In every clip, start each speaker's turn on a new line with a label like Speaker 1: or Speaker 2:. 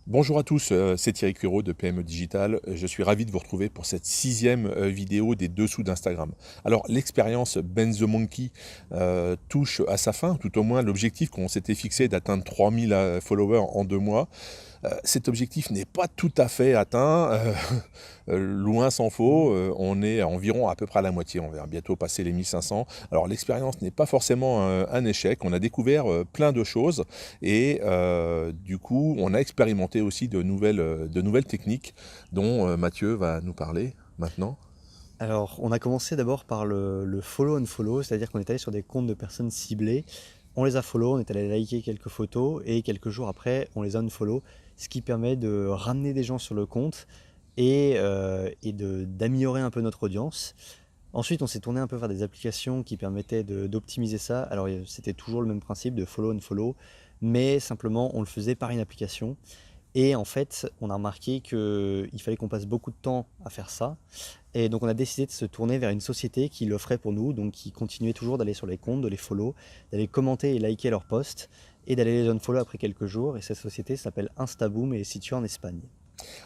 Speaker 1: Bonjour à tous, c'est Thierry Cuiraud de PME Digital. Je suis ravi de vous retrouver pour cette sixième vidéo des dessous d'Instagram. Alors l'expérience Ben the Monkey touche à sa fin, tout au moins l'objectif qu'on s'était fixé d'atteindre 3000 followers en 2 mois. Cet objectif n'est pas tout à fait atteint, loin s'en faut, on est environ à peu près à la moitié, on va bientôt passer les 1500. Alors l'expérience n'est pas forcément un échec, on a découvert plein de choses et du coup on a expérimenté aussi de nouvelles techniques dont Mathieu va nous parler maintenant.
Speaker 2: Alors, on a commencé d'abord par le follow and follow, c'est-à-dire qu'on est allé sur des comptes de personnes ciblées, on les a follow, on est allé liker quelques photos et quelques jours après, on les unfollow, ce qui permet de ramener des gens sur le compte et d'améliorer un peu notre audience. Ensuite, on s'est tourné un peu vers des applications qui permettaient d'optimiser ça. Alors, c'était toujours le même principe de follow and follow, mais simplement, on le faisait par une application. Et en fait, on a remarqué qu'il fallait qu'on passe beaucoup de temps à faire ça. Et donc, on a décidé de se tourner vers une société qui l'offrait pour nous, donc qui continuait toujours d'aller sur les comptes, de les follow, d'aller commenter et liker leurs posts, et d'aller les unfollow après quelques jours. Et cette société s'appelle Instaboom et est située en Espagne.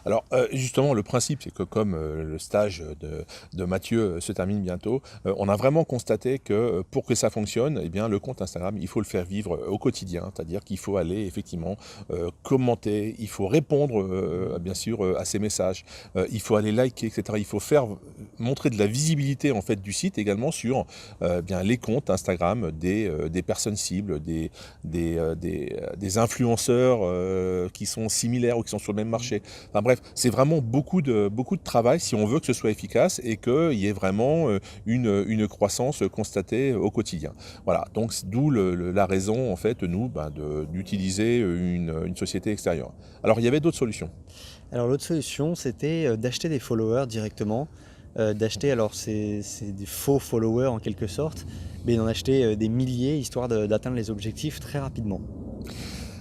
Speaker 1: Alors justement, le principe, c'est que comme le stage de Mathieu se termine bientôt, on a vraiment constaté que pour que ça fonctionne, eh bien, le compte Instagram, il faut le faire vivre au quotidien, c'est-à-dire qu'il faut aller effectivement commenter, il faut répondre bien sûr à ces messages, il faut aller liker, etc. Il faut faire montrer de la visibilité en fait du site également sur bien les comptes Instagram des personnes cibles, des influenceurs qui sont similaires ou qui sont sur le même marché. Enfin bref, c'est vraiment beaucoup de travail si on veut que ce soit efficace et qu'il y ait vraiment une croissance constatée au quotidien. Voilà, donc d'où la raison en fait nous d'utiliser une société extérieure. Alors il y avait d'autres solutions.
Speaker 2: Alors, l'autre solution, c'était d'acheter des followers directement. D'acheter, alors c'est des faux followers en quelque sorte, mais d'en acheter des milliers histoire d'atteindre les objectifs très rapidement.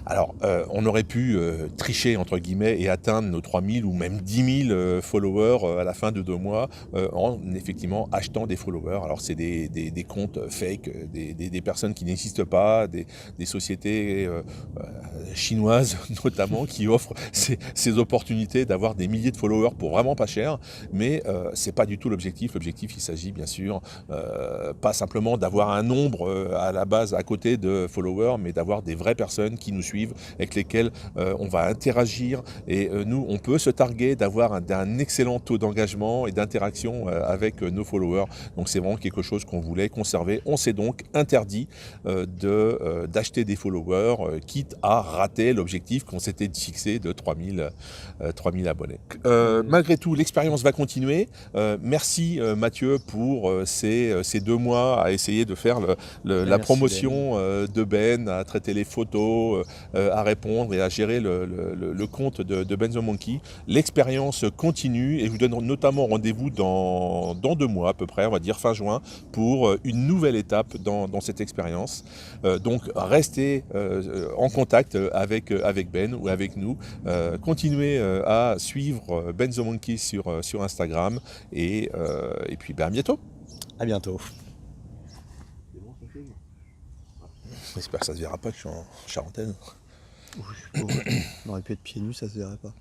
Speaker 1: Alors, on aurait pu tricher entre guillemets et atteindre nos 3000 ou même 10 000 followers à la fin de 2 mois en effectivement achetant des followers. Alors, c'est des comptes fake, des personnes qui n'existent pas, des sociétés chinoises notamment qui offrent ces opportunités d'avoir des milliers de followers pour vraiment pas cher. Mais c'est pas du tout l'objectif. L'objectif, il s'agit bien sûr pas simplement d'avoir un nombre à la base à côté de followers, mais d'avoir des vraies personnes qui nous suivent avec lesquels on va interagir et nous on peut se targuer d'avoir un excellent taux d'engagement et d'interaction avec nos followers, donc c'est vraiment quelque chose qu'on voulait conserver. On s'est donc interdit d'acheter des followers quitte à rater l'objectif qu'on s'était fixé de 3000 abonnés. Malgré tout l'expérience va continuer. Merci Mathieu pour ces 2 mois à essayer de faire
Speaker 2: Ben,
Speaker 1: la
Speaker 2: merci Ben.
Speaker 1: promotion de Ben, à traiter les photos, à répondre et à gérer le compte de Ben the Monkey. L'expérience continue et je vous donne notamment rendez-vous dans 2 mois à peu près, on va dire fin juin, pour une nouvelle étape dans cette expérience. Donc restez en contact avec Ben ou avec nous. Continuez à suivre Ben the Monkey sur Instagram et puis à bientôt.
Speaker 2: À bientôt.
Speaker 1: J'espère que ça se verra pas que je suis en charentaine.
Speaker 2: Oui, on aurait pu être pieds nus, ça se verrait pas.